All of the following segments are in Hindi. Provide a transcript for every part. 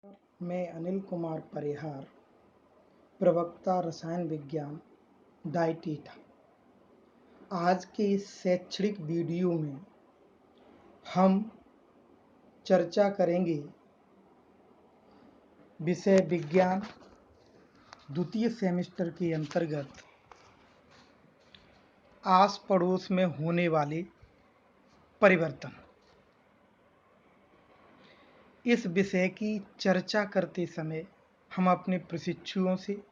मैं अनिल कुमार परिहार, प्रवक्ता रसायन विज्ञान डाइटिटा। आज के इस शैक्षणिक वीडियो में हम चर्चा करेंगे विषय विज्ञान द्वितीय सेमेस्टर के अंतर्गत आस पड़ोस में होने वाले परिवर्तन। इस विषय की चर्चा करते समय हम अपने प्रशिक्षुओं से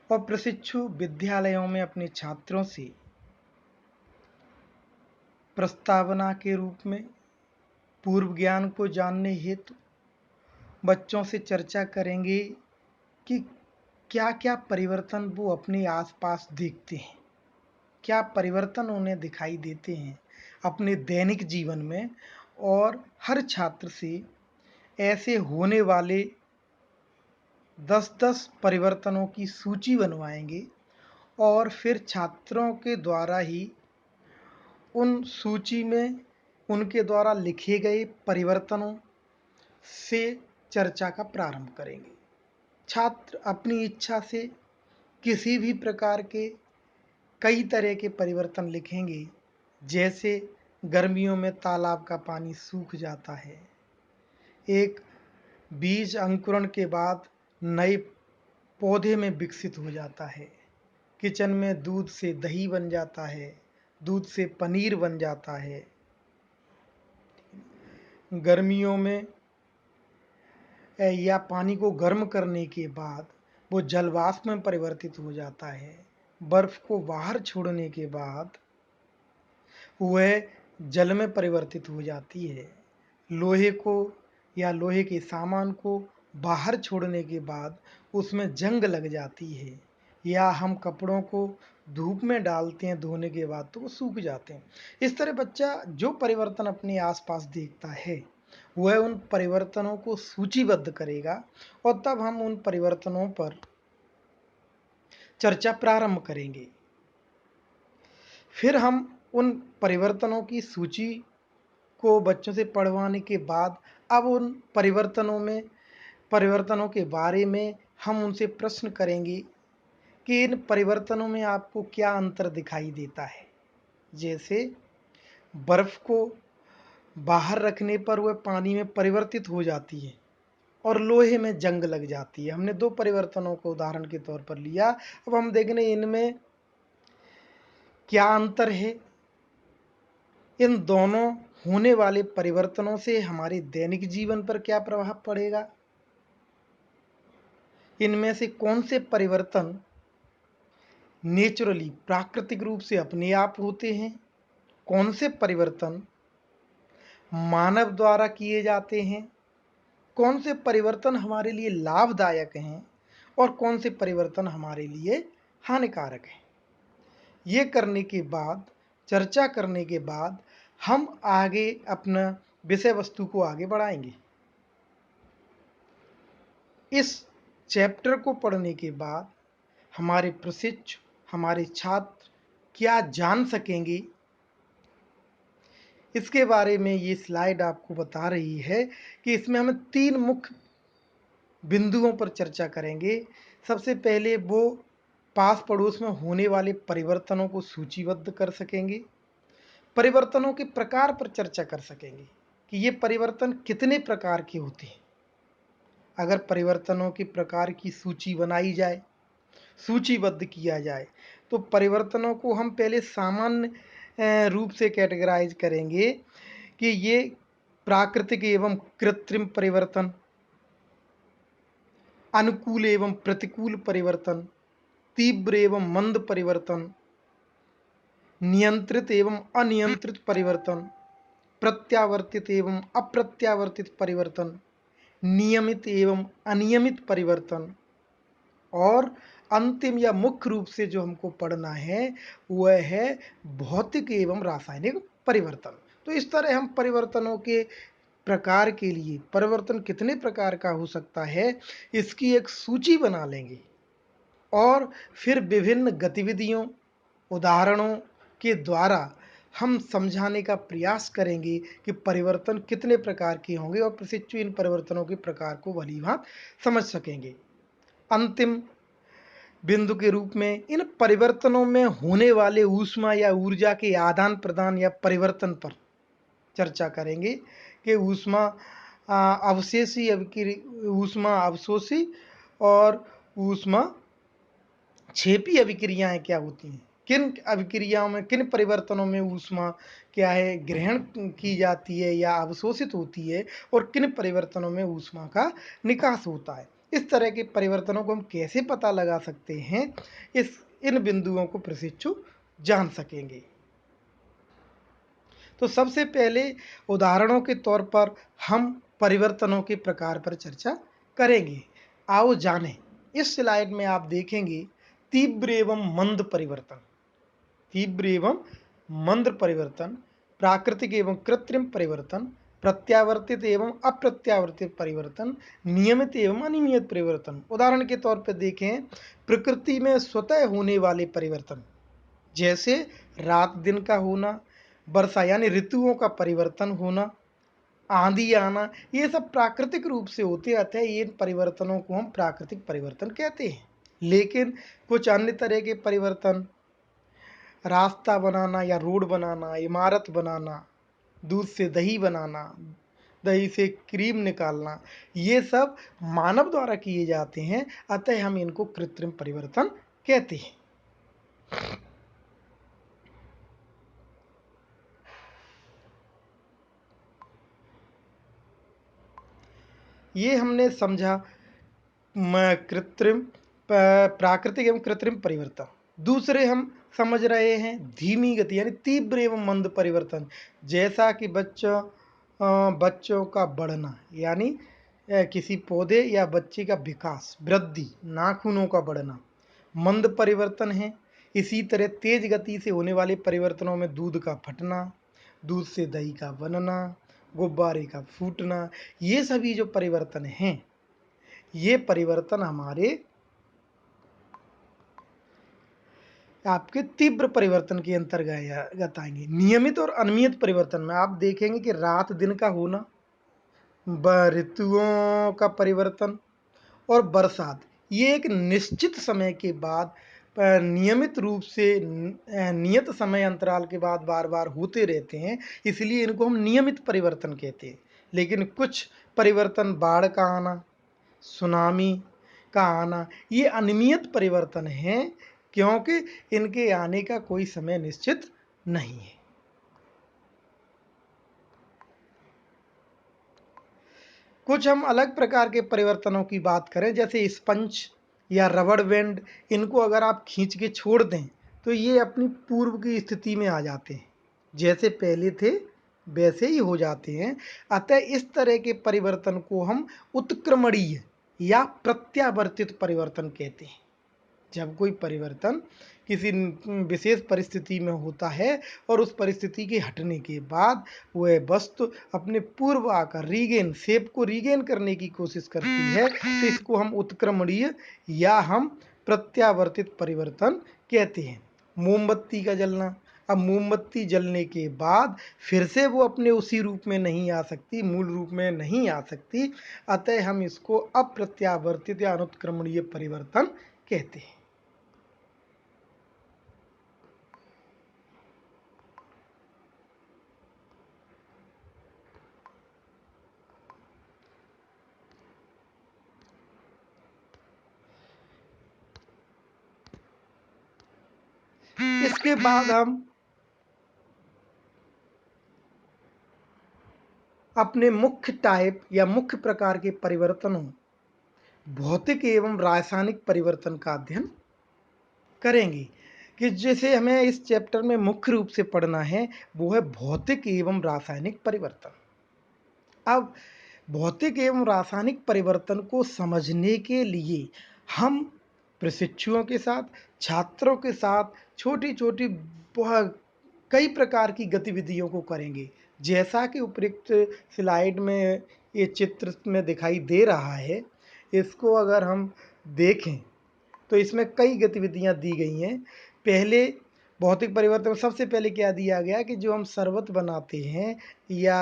और प्रशिक्षु विद्यालयों में अपने छात्रों से प्रस्तावना के रूप में पूर्व ज्ञान को जानने हेतु बच्चों से चर्चा करेंगे कि क्या क्या परिवर्तन वो अपने आसपास देखते हैं, क्या परिवर्तन उन्हें दिखाई देते हैं अपने दैनिक जीवन में। और हर छात्र से ऐसे होने वाले 10-10 परिवर्तनों की सूची बनवाएंगे और फिर छात्रों के द्वारा ही उन सूची में उनके द्वारा लिखे गए परिवर्तनों से चर्चा का प्रारंभ करेंगे। छात्र अपनी इच्छा से किसी भी प्रकार के कई तरह के परिवर्तन लिखेंगे, जैसे गर्मियों में तालाब का पानी सूख जाता है, एक बीज अंकुरण के बाद नए पौधे में विकसित हो जाता है, किचन में दूध से दही बन जाता है, दूध से पनीर बन जाता है, गर्मियों में या पानी को गर्म करने के बाद वो जलवाष्प में परिवर्तित हो जाता है, बर्फ को बाहर छोड़ने के बाद वह जल में परिवर्तित हो जाती है, लोहे को या लोहे के सामान को बाहर छोड़ने के बाद उसमें जंग लग जाती है, या हम कपड़ों को धूप में डालते हैं धोने के बाद तो वो सूख जाते हैं। इस तरह बच्चा जो परिवर्तन अपने आसपास देखता है वह उन परिवर्तनों को सूचीबद्ध करेगा और तब हम उन परिवर्तनों पर चर्चा प्रारंभ करेंगे। फिर हम उन परिवर्तनों की सूची को बच्चों से पढ़वाने के बाद अब उन परिवर्तनों के बारे में हम उनसे प्रश्न करेंगे कि इन परिवर्तनों में आपको क्या अंतर दिखाई देता है। जैसे बर्फ को बाहर रखने पर वह पानी में परिवर्तित हो जाती है और लोहे में जंग लग जाती है। हमने दो परिवर्तनों को उदाहरण के तौर पर लिया। अब हम देखने इनमें क्या अंतर है, इन दोनों होने वाले परिवर्तनों से हमारे दैनिक जीवन पर क्या प्रभाव पड़ेगा, इनमें से कौन से परिवर्तन नेचुरली प्राकृतिक रूप से अपने आप होते हैं, कौन से परिवर्तन मानव द्वारा किए जाते हैं, कौन से परिवर्तन हमारे लिए लाभदायक हैं और कौन से परिवर्तन हमारे लिए हानिकारक हैं। ये करने के बाद, चर्चा करने के बाद हम आगे अपना विषय वस्तु को आगे बढ़ाएंगे। इस चैप्टर को पढ़ने के बाद हमारे प्रशिक्षु, हमारे छात्र क्या जान सकेंगे, इसके बारे में ये स्लाइड आपको बता रही है कि इसमें हम 3 मुख्य बिंदुओं पर चर्चा करेंगे। सबसे पहले वो पास पड़ोस में होने वाले परिवर्तनों को सूचीबद्ध कर सकेंगे, परिवर्तनों के प्रकार पर चर्चा कर सकेंगे कि ये परिवर्तन कितने प्रकार के होते हैं। अगर परिवर्तनों के प्रकार की सूची बनाई जाए, सूचीबद्ध किया जाए, तो परिवर्तनों को हम पहले सामान्य रूप से कैटेगराइज करेंगे कि ये प्राकृतिक एवं कृत्रिम परिवर्तन, अनुकूल एवं प्रतिकूल परिवर्तन, तीव्र एवं मंद परिवर्तन, नियंत्रित एवं अनियंत्रित परिवर्तन, प्रत्यावर्तित एवं अप्रत्यावर्तित परिवर्तन, नियमित एवं अनियमित परिवर्तन, और अंतिम या मुख्य रूप से जो हमको पढ़ना है वह है भौतिक एवं रासायनिक परिवर्तन। तो इस तरह हम परिवर्तनों के प्रकार के लिए, परिवर्तन कितने प्रकार का हो सकता है, इसकी एक सूची बना लेंगे और फिर विभिन्न गतिविधियों, उदाहरणों के द्वारा हम समझाने का प्रयास करेंगे कि परिवर्तन कितने प्रकार के होंगे और प्रशिक्षु इन परिवर्तनों के प्रकार को भलीभांति समझ सकेंगे। अंतिम बिंदु के रूप में इन परिवर्तनों में होने वाले ऊष्मा या ऊर्जा के आदान प्रदान या परिवर्तन पर चर्चा करेंगे कि ऊष्मा अवशेषी ऊष्मा अवशोषी और ऊष्मा क्षेपी अभिक्रियाएं क्या होती हैं, किन अभिक्रियाओं में, किन परिवर्तनों में ऊष्मा क्या है ग्रहण की जाती है या अवशोषित होती है और किन परिवर्तनों में ऊष्मा का निकास होता है। इस तरह के परिवर्तनों को हम कैसे पता लगा सकते हैं, इन बिंदुओं को प्रशिक्षु जान सकेंगे। तो सबसे पहले उदाहरणों के तौर पर हम परिवर्तनों के प्रकार पर चर्चा करेंगे। आओ जानें। इस स्लाइड में आप देखेंगे तीव्र एवं मंद परिवर्तन, तीव्र एवं मंद परिवर्तन, प्राकृतिक एवं कृत्रिम परिवर्तन, प्रत्यावर्तित एवं अप्रत्यावर्तित परिवर्तन, नियमित एवं अनियमित परिवर्तन। उदाहरण के तौर पर देखें, प्रकृति में स्वतः होने वाले परिवर्तन जैसे रात दिन का होना, वर्षा यानी ऋतुओं का परिवर्तन होना, आंधी आना, ये सब प्राकृतिक रूप से होते हैं, ये परिवर्तनों को हम प्राकृतिक परिवर्तन कहते हैं। लेकिन कुछ अन्य तरह के परिवर्तन, रास्ता बनाना या रोड बनाना, इमारत बनाना, दूध से दही बनाना, दही से क्रीम निकालना, ये सब मानव द्वारा किए जाते हैं, अतः हम इनको कृत्रिम परिवर्तन कहते हैं। ये हमने समझा कृत्रिम प्राकृतिक एवं कृत्रिम परिवर्तन। दूसरे हम समझ रहे हैं धीमी गति यानी तीव्र एवं मंद परिवर्तन, जैसा कि बच्चों का बढ़ना यानी किसी पौधे या बच्चे का विकास, वृद्धि, नाखूनों का बढ़ना मंद परिवर्तन है। इसी तरह तेज गति से होने वाले परिवर्तनों में दूध का फटना, दूध से दही का बनना, गुब्बारे का फूटना, ये सभी जो परिवर्तन हैं, ये परिवर्तन हमारे आपके तीव्र परिवर्तन के अंतर्गत आएंगे। नियमित और अनियमित परिवर्तन में आप देखेंगे कि रात दिन का होना, ऋतुओं का परिवर्तन और बरसात, ये एक निश्चित समय के बाद नियमित रूप से नियत समय अंतराल के बाद बार बार होते रहते हैं, इसलिए इनको हम नियमित परिवर्तन कहते हैं। लेकिन कुछ परिवर्तन, बाढ़ का आना, सुनामी का आना, ये अनियमित परिवर्तन हैं, क्योंकि इनके आने का कोई समय निश्चित नहीं है। कुछ हम अलग प्रकार के परिवर्तनों की बात करें, जैसे स्पंज या रबड़ बैंड, इनको अगर आप खींच के छोड़ दें तो ये अपनी पूर्व की स्थिति में आ जाते हैं, जैसे पहले थे वैसे ही हो जाते हैं। अतः इस तरह के परिवर्तन को हम उत्क्रमणीय या प्रत्यावर्तित परिवर्तन कहते हैं। जब कोई परिवर्तन किसी विशेष परिस्थिति में होता है और उस परिस्थिति के हटने के बाद वह वस्तु अपने पूर्व आकार शेप को रीगेन करने की कोशिश करती है, तो इसको हम उत्क्रमणीय या हम प्रत्यावर्तित परिवर्तन कहते हैं। मोमबत्ती का जलना, अब मोमबत्ती जलने के बाद फिर से वो अपने उसी रूप में नहीं आ सकती, मूल रूप में नहीं आ सकती, अतः हम इसको अप्रत्यावर्तित या अनुत्क्रमणीय परिवर्तन कहते हैं। इसके बाद हम अपने मुख्य टाइप या मुख्य प्रकार के परिवर्तनों, भौतिक एवं रासायनिक परिवर्तन का अध्ययन करेंगे, कि जैसे हमें इस चैप्टर में मुख्य रूप से पढ़ना है वो है भौतिक एवं रासायनिक परिवर्तन। अब भौतिक एवं रासायनिक परिवर्तन को समझने के लिए हम प्रशिक्षुओं के साथ, छात्रों के साथ छोटी छोटी कई प्रकार की गतिविधियों को करेंगे, जैसा कि उपयुक्त स्लाइड में ये चित्र में दिखाई दे रहा है। इसको अगर हम देखें तो इसमें कई गतिविधियां दी गई हैं। पहले भौतिक परिवर्तन में सबसे पहले क्या दिया गया कि जो हम शरबत बनाते हैं या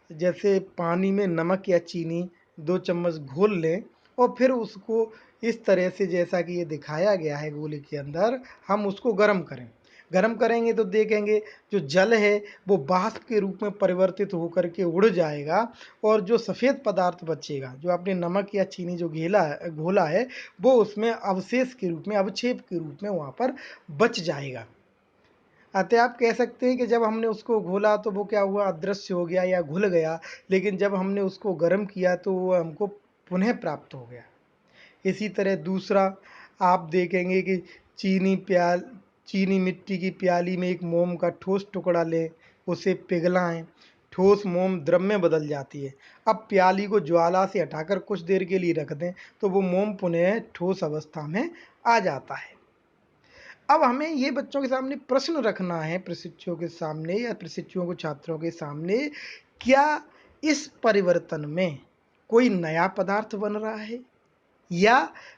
जैसे पानी में नमक या चीनी 2 चम्मच घोल लें और फिर उसको इस तरह से जैसा कि ये दिखाया गया है गोले के अंदर हम उसको गर्म करें। गर्म करेंगे तो देखेंगे जो जल है वो वाष्प के रूप में परिवर्तित होकर के उड़ जाएगा और जो सफ़ेद पदार्थ बचेगा, जो आपने नमक या चीनी जो घोला है वो उसमें अवशेष के रूप में, अवक्षेप के रूप में वहाँ पर बच जाएगा। अतः आप कह सकते हैं कि जब हमने उसको घोला तो वो क्या हुआ, अदृश्य हो गया या घुल गया, लेकिन जब हमने उसको गर्म किया तो वो हमको पुनः प्राप्त हो गया। इसी तरह दूसरा आप देखेंगे कि चीनी मिट्टी की प्याली में एक मोम का ठोस टुकड़ा लें, उसे पिघलाएं, ठोस मोम द्रव में बदल जाती है। अब प्याली को ज्वाला से हटाकर कुछ देर के लिए रख दें तो वो मोम पुनः ठोस अवस्था में आ जाता है। अब हमें ये बच्चों के सामने प्रश्न रखना है, प्रशिक्षुओं के सामने या प्रशिक्षुओं को छात्रों के सामने, क्या इस परिवर्तन में कोई नया पदार्थ बन रहा है या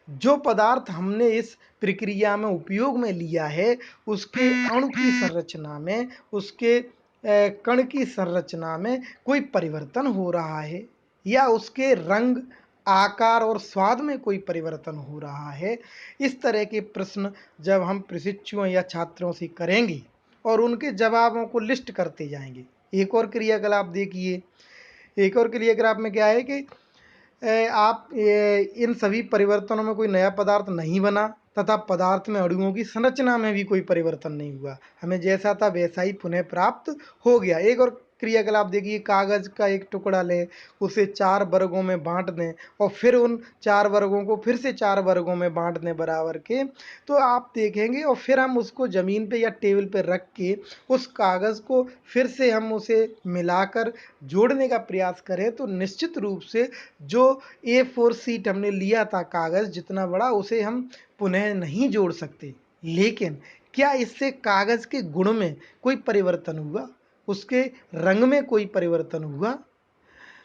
जो पदार्थ हमने इस प्रक्रिया में उपयोग में लिया है उसके अणु की संरचना में, उसके कण की संरचना में कोई परिवर्तन हो रहा है या उसके रंग, आकार और स्वाद में कोई परिवर्तन हो रहा है। इस तरह के प्रश्न जब हम प्रशिक्षुओं या छात्रों से करेंगे और उनके जवाबों को लिस्ट करते जाएंगे। एक और क्रियाकलाप देखिए, एक और क्रियाकलाप में क्या है कि आप इन सभी परिवर्तनों में कोई नया पदार्थ नहीं बना तथा पदार्थ में अणुओं की संरचना में भी कोई परिवर्तन नहीं हुआ, हमें जैसा था वैसा ही पुनः प्राप्त हो गया। एक और क्रियाकलाप देखिए, कागज का एक टुकड़ा लें, उसे 4 वर्गों में बांट दें और फिर उन 4 वर्गों को फिर से 4 वर्गों में बांट दें बराबर के, तो आप देखेंगे और फिर हम उसको ज़मीन पे या टेबल पे रख के उस कागज़ को फिर से हम उसे मिलाकर जोड़ने का प्रयास करें तो निश्चित रूप से जो A4 शीट हमने लिया था कागज़ जितना बड़ा, उसे हम पुनः नहीं जोड़ सकते। लेकिन क्या इससे कागज़ के गुण में कोई परिवर्तन हुआ, उसके रंग में कोई परिवर्तन हुआ?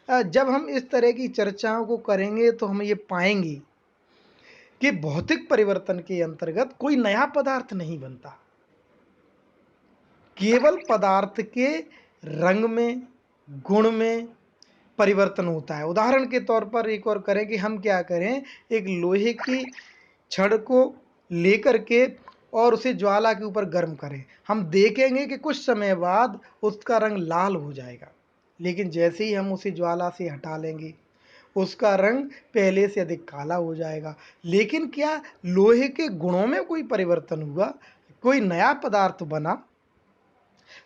जब हम इस तरह की चर्चाओं को करेंगे तो हम ये पाएंगे कि भौतिक परिवर्तन के अंतर्गत कोई नया पदार्थ नहीं बनता, केवल पदार्थ के रंग में, गुण में परिवर्तन होता है। उदाहरण के तौर पर एक और करें कि हम क्या करें, एक लोहे की छड़ को लेकर के और उसे ज्वाला के ऊपर गर्म करें, हम देखेंगे कि कुछ समय बाद उसका रंग लाल हो जाएगा, लेकिन जैसे ही हम उसे ज्वाला से हटा लेंगे उसका रंग पहले से अधिक काला हो जाएगा। लेकिन क्या लोहे के गुणों में कोई परिवर्तन हुआ, कोई नया पदार्थ बना?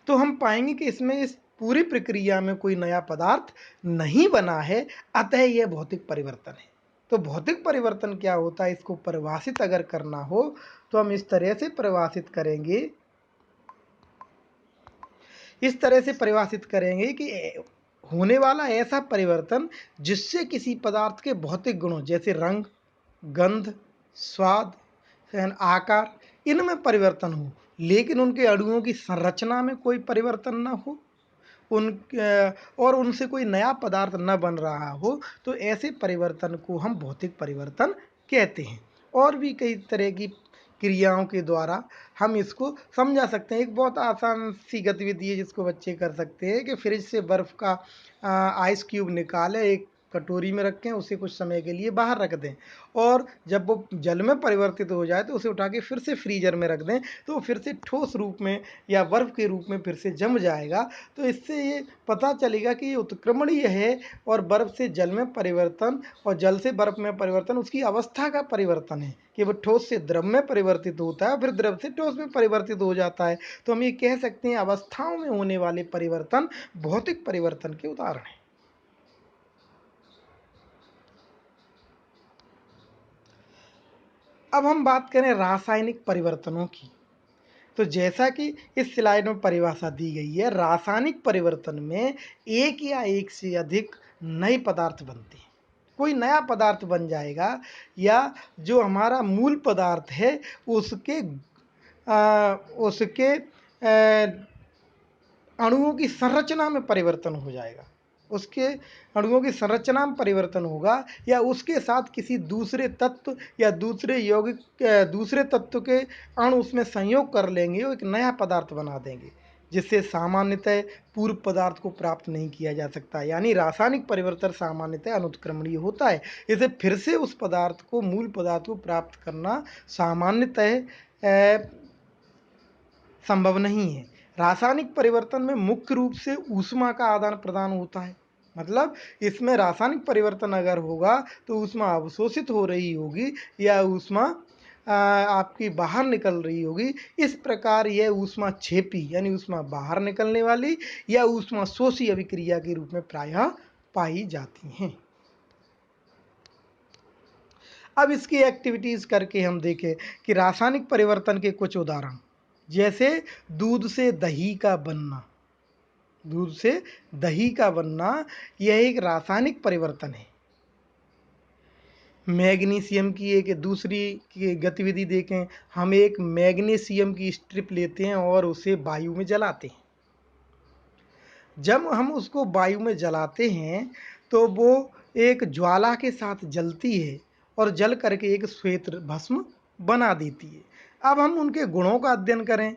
तो हम पाएंगे कि इसमें इस पूरी प्रक्रिया में कोई नया पदार्थ नहीं बना है, अतः यह भौतिक परिवर्तन है। तो भौतिक परिवर्तन क्या होता है, इसको परिभाषित अगर करना हो तो हम इस तरह से परिभाषित करेंगे, इस तरह से परिभाषित करेंगे कि होने वाला ऐसा परिवर्तन जिससे किसी पदार्थ के भौतिक गुणों जैसे रंग, गंध, स्वाद, आकार इनमें परिवर्तन हो, लेकिन उनके अणुओं की संरचना में कोई परिवर्तन न हो, उन और उनसे कोई नया पदार्थ न बन रहा हो, तो ऐसे परिवर्तन को हम भौतिक परिवर्तन कहते हैं। और भी कई तरह की क्रियाओं के द्वारा हम इसको समझा सकते हैं। एक बहुत आसान सी गतिविधि है जिसको बच्चे कर सकते हैं कि फ्रिज से बर्फ़ का आइस क्यूब निकालें, एक कटोरी में रखें, उसे कुछ समय के लिए बाहर रख दें और जब वो जल में परिवर्तित हो जाए तो उसे उठा के फिर से फ्रीजर में रख दें, तो फिर से ठोस रूप में या बर्फ़ के रूप में फिर से जम जाएगा। तो इससे ये पता चलेगा कि ये उत्क्रमणीय है और बर्फ़ से जल में परिवर्तन और जल से बर्फ़ में परिवर्तन उसकी अवस्था का परिवर्तन है कि वो ठोस से द्रव में परिवर्तित होता है, फिर द्रव से ठोस में परिवर्तित हो जाता है। तो हम ये कह सकते हैं अवस्थाओं में होने वाले परिवर्तन भौतिक परिवर्तन के उदाहरण हैं। अब हम बात करें रासायनिक परिवर्तनों की, तो जैसा कि इस स्लाइड में परिभाषा दी गई है, रासायनिक परिवर्तन में एक या एक से अधिक नए पदार्थ बनते हैं, कोई नया पदार्थ बन जाएगा या जो हमारा मूल पदार्थ है उसके अणुओं की संरचना में परिवर्तन हो जाएगा। उसके अणुओं की संरचना में परिवर्तन होगा, या उसके साथ किसी दूसरे तत्व या दूसरे यौगिक दूसरे तत्व के अणु उसमें संयोग कर लेंगे और एक नया पदार्थ बना देंगे, जिससे सामान्यतः पूर्व पदार्थ को प्राप्त नहीं किया जा सकता। यानी रासायनिक परिवर्तन सामान्यतः अनुत्क्रमणीय होता है। इसे फिर से उस पदार्थ को, मूल पदार्थ को प्राप्त करना सामान्यतः संभव नहीं है। रासायनिक परिवर्तन में मुख्य रूप से ऊष्मा का आदान प्रदान होता है। मतलब इसमें रासायनिक परिवर्तन अगर होगा तो ऊष्मा अवशोषित हो रही होगी या ऊष्मा आपकी बाहर निकल रही होगी। इस प्रकार यह ऊष्मा छेपी यानी ऊष्मा बाहर निकलने वाली या ऊष्मा शोषी अभिक्रिया के रूप में प्रायः पाई जाती हैं। अब इसकी एक्टिविटीज़ करके हम देखें कि रासायनिक परिवर्तन के कुछ उदाहरण, जैसे दूध से दही का बनना। दूध से दही का बनना यह एक रासायनिक परिवर्तन है। मैग्नीशियम की एक दूसरी की गतिविधि देखें, हम एक मैग्नीशियम की स्ट्रिप लेते हैं और उसे वायु में जलाते हैं। जब हम उसको वायु में जलाते हैं तो वो एक ज्वाला के साथ जलती है और जल करके एक श्वेत भस्म बना देती है। अब हम उनके गुणों का अध्ययन करें।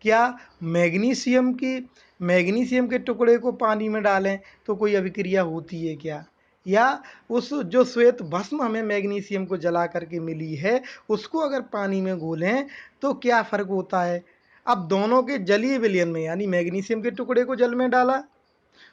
क्या मैग्नीशियम के टुकड़े को पानी में डालें तो कोई अभिक्रिया होती है क्या, या उस जो श्वेत भस्म हमें मैग्नीशियम को जला करके मिली है उसको अगर पानी में घोलें तो क्या फ़र्क होता है। अब दोनों के जलीय विलयन में, यानी मैग्नीशियम के टुकड़े को जल में डाला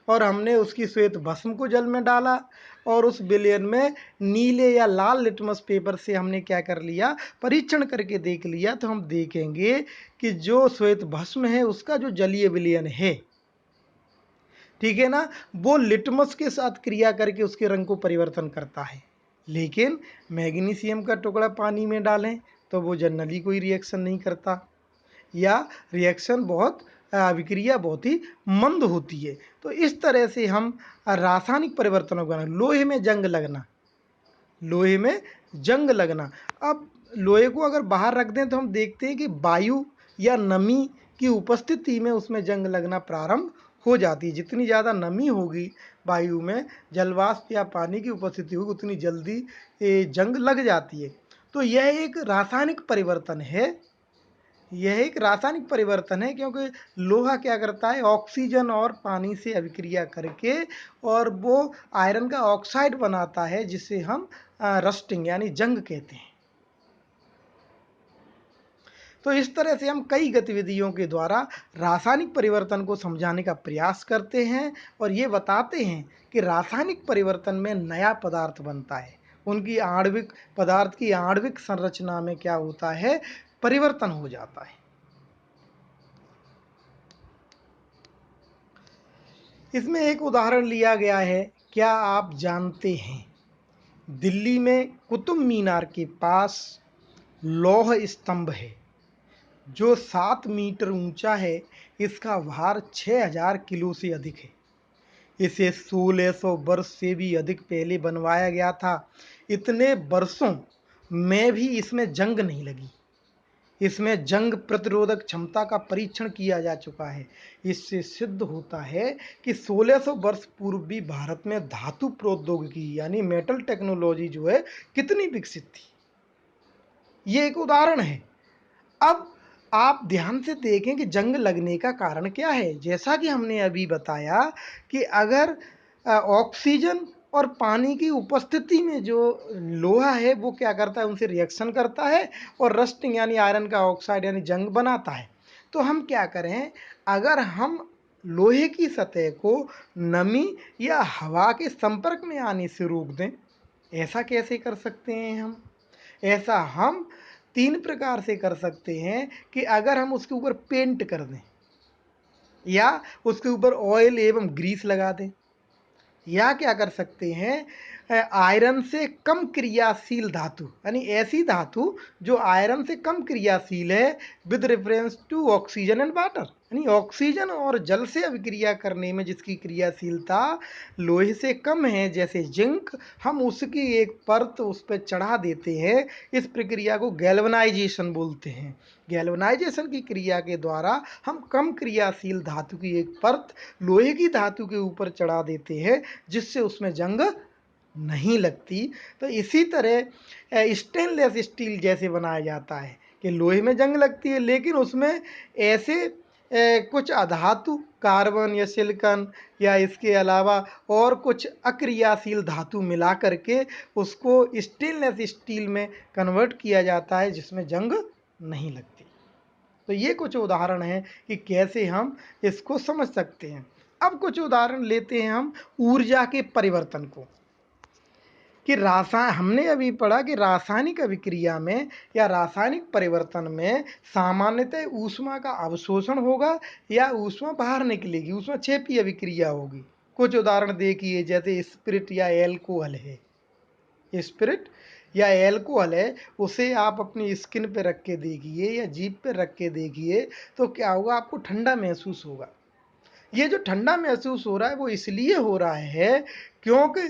और हमने उसकी श्वेत भस्म को जल में डाला और उस विलयन में नीले या लाल लिटमस पेपर से हमने क्या कर लिया, परीक्षण करके देख लिया। तो हम देखेंगे कि जो श्वेत भस्म है उसका जो जलीय विलयन है, ठीक है ना, वो लिटमस के साथ क्रिया करके उसके रंग को परिवर्तन करता है। लेकिन मैग्नीशियम का टुकड़ा पानी में डालें तो वो जनरली कोई रिएक्शन नहीं करता, या रिएक्शन अभिक्रिया बहुत ही मंद होती है। तो इस तरह से हम रासायनिक परिवर्तनों का, लोहे में जंग लगना। अब लोहे को अगर बाहर रख दें तो हम देखते हैं कि वायु या नमी की उपस्थिति में उसमें जंग लगना प्रारंभ हो जाती है। जितनी ज़्यादा नमी होगी वायु में, जलवाष्प या पानी की उपस्थिति होगी, उतनी जल्दी जंग लग जाती है। तो यह एक रासायनिक परिवर्तन है। क्योंकि लोहा क्या करता है, ऑक्सीजन और पानी से अभिक्रिया करके और वो आयरन का ऑक्साइड बनाता है, जिसे हम रस्टिंग यानी जंग कहते हैं। तो इस तरह से हम कई गतिविधियों के द्वारा रासायनिक परिवर्तन को समझाने का प्रयास करते हैं और ये बताते हैं कि रासायनिक परिवर्तन में नया पदार्थ बनता है, उनकी पदार्थ की आणविक संरचना में क्या होता है, परिवर्तन हो जाता है। इसमें एक उदाहरण लिया गया है। क्या आप जानते हैं, दिल्ली में कुतुब मीनार के पास लौह स्तंभ है जो 7 मीटर ऊंचा है। इसका भार 6000 किलो से अधिक है। इसे 1600 वर्ष से भी अधिक पहले बनवाया गया था। इतने वर्षों में भी इसमें जंग नहीं लगी। इसमें जंग प्रतिरोधक क्षमता का परीक्षण किया जा चुका है। इससे सिद्ध होता है कि 1600 वर्ष पूर्व भी भारत में धातु प्रौद्योगिकी यानी मेटल टेक्नोलॉजी जो है कितनी विकसित थी। ये एक उदाहरण है। अब आप ध्यान से देखें कि जंग लगने का कारण क्या है। जैसा कि हमने अभी बताया कि अगर ऑक्सीजन और पानी की उपस्थिति में जो लोहा है वो क्या करता है, उनसे रिएक्शन करता है और रस्टिंग यानी आयरन का ऑक्साइड यानी जंग बनाता है। तो हम क्या करें, अगर हम लोहे की सतह को नमी या हवा के संपर्क में आने से रोक दें, ऐसा कैसे कर सकते हैं हम? ऐसा हम 3 प्रकार से कर सकते हैं कि अगर हम उसके ऊपर पेंट कर दें, या उसके ऊपर ऑयल एवं ग्रीस लगा दें, या क्या कर सकते हैं, आयरन से कम क्रियाशील धातु, यानी ऐसी धातु जो आयरन से कम क्रियाशील है, with reference to oxygen and water, यानी ऑक्सीजन और जल से अभिक्रिया करने में जिसकी क्रियाशीलता लोहे से कम है, जैसे जिंक, हम उसकी एक परत उस पर चढ़ा देते हैं। इस प्रक्रिया को गैल्वनाइजेशन बोलते हैं। गैल्वनाइजेशन की क्रिया के द्वारा हम कम क्रियाशील धातु की एक परत लोहे की धातु के ऊपर चढ़ा देते हैं, जिससे उसमें जंग नहीं लगती। तो इसी तरह स्टेनलेस स्टील जैसे बनाया जाता है कि लोहे में जंग लगती है, लेकिन उसमें ऐसे कुछ अधातु कार्बन या सिलिकॉन या इसके अलावा और कुछ अक्रियाशील धातु मिला करके उसको स्टेनलेस स्टील में कन्वर्ट किया जाता है, जिसमें जंग नहीं लगती। तो ये कुछ उदाहरण हैं कि कैसे हम इसको समझ सकते हैं। अब कुछ उदाहरण लेते हैं हम ऊर्जा के परिवर्तन को, कि हमने अभी पढ़ा कि रासायनिक अभिक्रिया में या रासायनिक परिवर्तन में सामान्यतः ऊष्मा का अवशोषण होगा या ऊष्मा बाहर निकलेगी, ऊष्मा क्षेपी अभिक्रिया होगी। कुछ उदाहरण देखिए, जैसे स्पिरिट या एल्कोहल है। स्पिरिट या एल्कोहल है, उसे आप अपनी स्किन पे रख के देखिए या जीभ पे रख के देखिए, तो क्या होगा, आपको ठंडा महसूस होगा। ये जो ठंडा महसूस हो रहा है वो इसलिए हो रहा है क्योंकि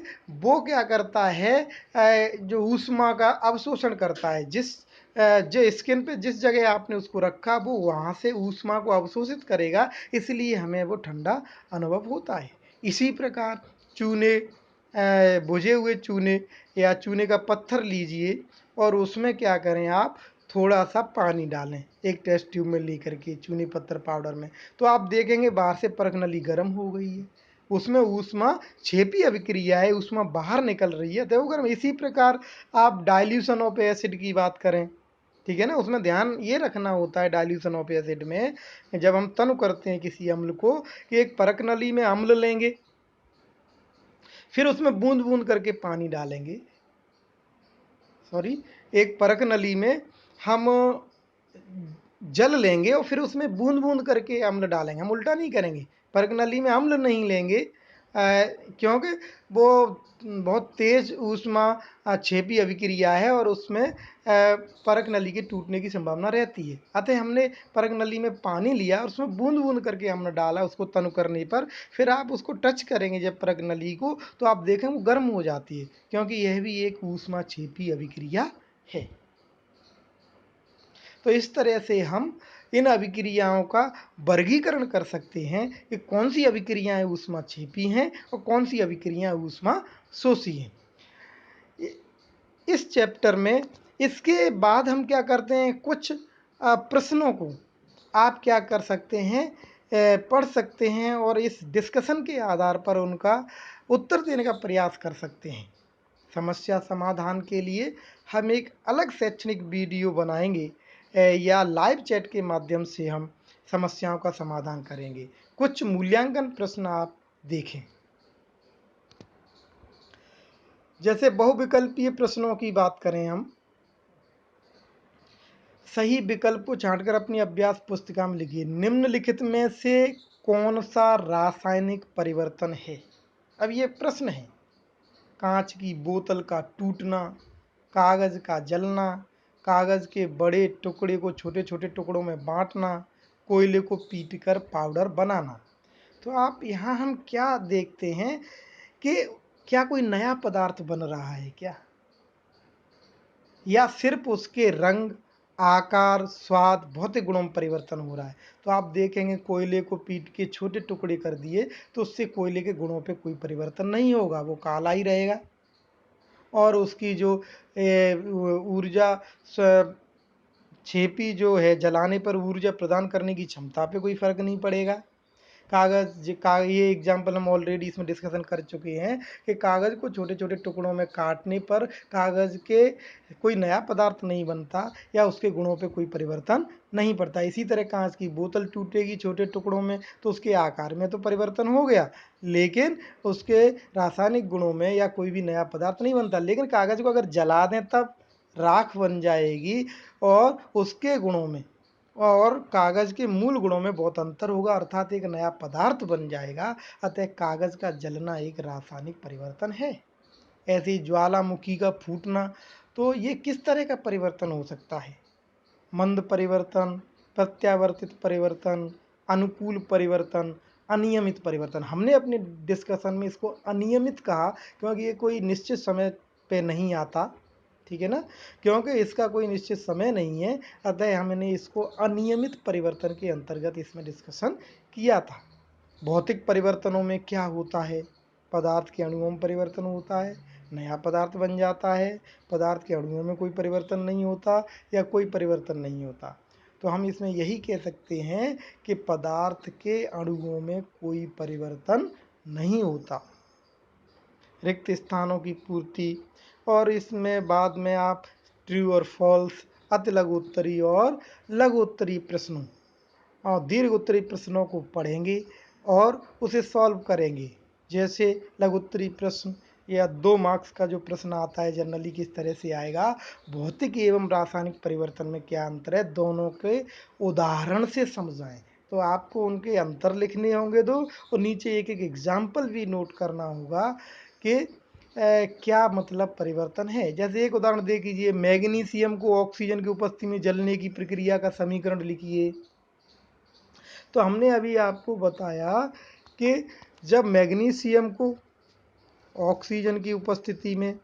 वो क्या करता है, जो ऊष्मा का अवशोषण करता है। जो स्किन पे जिस जगह आपने उसको रखा वो वहाँ से ऊष्मा को अवशोषित करेगा, इसलिए हमें वो ठंडा अनुभव होता है। इसी प्रकार चूने, भुजे हुए चूने या चूने का पत्थर लीजिए और उसमें क्या करें आप, थोड़ा सा पानी डालें एक टेस्ट ट्यूब में लेकर के चूनी पत्थर पाउडर में, तो आप देखेंगे बाहर से परख नली गर्म हो गई है, उसमें ऊष्मा क्षेपी अभिक्रिया है, ऊष्मा बाहर निकल रही है, तो वो गर्म। इसी प्रकार आप डाइल्यूशन ऑफ एसिड की बात करें, ठीक है ना, उसमें ध्यान ये रखना होता है डाइल्यूशन ऑफ एसिड में, जब हम तनु करते हैं किसी अम्ल को, कि एक परख नली में अम्ल लेंगे, फिर उसमें बूंद बूंद करके पानी डालेंगे, एक परख नली में हम जल लेंगे और फिर उसमें बूंद बूंद करके अम्ल डालेंगे। हम उल्टा नहीं करेंगे, परख नली में अम्ल नहीं लेंगे, क्योंकि वो बहुत तेज ऊष्मा क्षेपी अभिक्रिया है और उसमें परख नली के टूटने की संभावना रहती है। अतः हमने परख नली में पानी लिया और उसमें बूंद बूंद करके हमने डाला उसको तनु करने पर, फिर आप उसको टच करेंगे जब परख नली को, तो आप देखें वो गर्म हो जाती है, क्योंकि यह भी एक ऊष्मा क्षेपी अभिक्रिया है। तो इस तरह से हम इन अभिक्रियाओं का वर्गीकरण कर सकते हैं कि कौन सी अभिक्रियाएं ऊष्मा क्षेपी हैं और कौन सी अभिक्रियाएं ऊष्मा शोषी हैं। इस चैप्टर में इसके बाद हम क्या करते हैं, कुछ प्रश्नों को आप क्या कर सकते हैं, पढ़ सकते हैं और इस डिस्कशन के आधार पर उनका उत्तर देने का प्रयास कर सकते हैं। समस्या समाधान के लिए हम एक अलग शैक्षणिक वीडियो बनाएंगे या लाइव चैट के माध्यम से हम समस्याओं का समाधान करेंगे। कुछ मूल्यांकन प्रश्न आप देखें। जैसे बहुविकल्पीय प्रश्नों की बात करें हम, सही विकल्प को छांटकर अपनी अभ्यास पुस्तिका में लिखिए। निम्नलिखित में से कौन सा रासायनिक परिवर्तन है। अब ये प्रश्न है, कांच की बोतल का टूटना, कागज का जलना, कागज के बड़े टुकड़े को छोटे छोटे टुकड़ों में बांटना, कोयले को पीटकर पाउडर बनाना। तो आप यहाँ हम क्या देखते हैं कि क्या कोई नया पदार्थ बन रहा है क्या, या सिर्फ उसके रंग, आकार, स्वाद, भौतिक गुणों में परिवर्तन हो रहा है। तो आप देखेंगे कोयले को पीट के छोटे टुकड़े कर दिए तो उससे कोयले के गुणों पे कोई परिवर्तन नहीं होगा, वो काला ही रहेगा, और उसकी जो ऊर्जा क्षेपी जो है, जलाने पर ऊर्जा प्रदान करने की क्षमता पे कोई फर्क नहीं पड़ेगा। ये एग्जाम्पल हम ऑलरेडी इसमें डिस्कशन कर चुके हैं कि कागज़ को छोटे छोटे टुकड़ों में काटने पर कागज़ के कोई नया पदार्थ नहीं बनता या उसके गुणों पे कोई परिवर्तन नहीं पड़ता। इसी तरह कांच की बोतल टूटेगी छोटे टुकड़ों में तो उसके आकार में तो परिवर्तन हो गया, लेकिन उसके रासायनिक गुणों में या कोई भी नया पदार्थ नहीं बनता। लेकिन कागज़ को अगर जला दें तब राख बन जाएगी और उसके गुणों में और कागज़ के मूल गुणों में बहुत अंतर होगा, अर्थात एक नया पदार्थ बन जाएगा। अतः कागज़ का जलना एक रासायनिक परिवर्तन है। ऐसे ही ज्वालामुखी का फूटना। तो ये किस तरह का परिवर्तन हो सकता है? मंद परिवर्तन, प्रत्यावर्तित परिवर्तन, अनुकूल परिवर्तन, अनियमित परिवर्तन। हमने अपने डिस्कशन में इसको अनियमित कहा क्योंकि ये कोई निश्चित समय पे नहीं आता, ठीक है ना, क्योंकि इसका कोई निश्चित समय नहीं है, अतः हमने इसको अनियमित परिवर्तन के अंतर्गत इसमें डिस्कशन किया था। भौतिक परिवर्तनों में क्या होता है? पदार्थ के अणुओं में परिवर्तन होता है, नया पदार्थ बन जाता है। पदार्थ के अणुओं में कोई परिवर्तन नहीं होता या कोई परिवर्तन नहीं होता। तो हम इसमें यही कह सकते हैं कि पदार्थ के अणुओं में कोई परिवर्तन नहीं होता। रिक्त स्थानों की पूर्ति, और इसमें बाद में आप ट्रू और फॉल्स, अति लघु उत्तरी और लघु उत्तरी प्रश्नों और दीर्घ उत्तरी प्रश्नों को पढ़ेंगे और उसे सॉल्व करेंगे। जैसे लघु उत्तरी प्रश्न या 2 मार्क्स का जो प्रश्न आता है जनरली किस तरह से आएगा, भौतिक एवं रासायनिक परिवर्तन में क्या अंतर है, दोनों के उदाहरण से समझाएं। तो आपको उनके अंतर लिखने होंगे दो, और नीचे एक एक एग्जाम्पल भी नोट करना होगा कि क्या मतलब परिवर्तन है। जैसे एक उदाहरण दे कीजिए, मैग्नीशियम को ऑक्सीजन की उपस्थिति में जलने की प्रक्रिया का समीकरण लिखिए। तो हमने अभी आपको बताया कि जब मैग्नीशियम को ऑक्सीजन की उपस्थिति में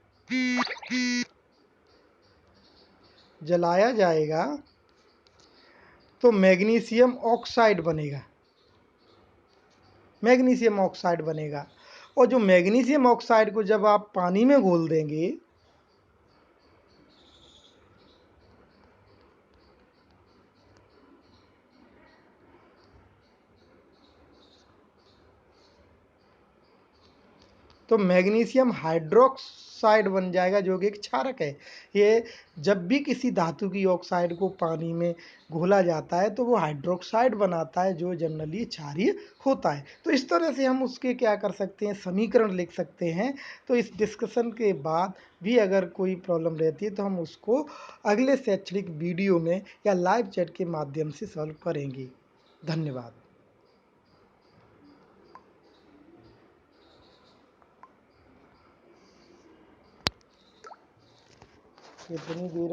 जलाया जाएगा तो मैग्नीशियम ऑक्साइड बनेगा, मैग्नीशियम ऑक्साइड बनेगा। और जो मैग्नीशियम ऑक्साइड को जब आप पानी में घोल देंगे तो मैग्नीशियम हाइड्रोक्साइड बन जाएगा, जो कि एक क्षारक है। ये जब भी किसी धातु की ऑक्साइड को पानी में घोला जाता है तो वो हाइड्रोक्साइड बनाता है, जो जनरली क्षारीय होता है। तो इस तरह से हम उसके क्या कर सकते हैं, समीकरण लिख सकते हैं। तो इस डिस्कशन के बाद भी अगर कोई प्रॉब्लम रहती है तो हम उसको अगले शैक्षणिक वीडियो में या लाइव चैट के माध्यम से सॉल्व करेंगे। धन्यवाद। इतनी देर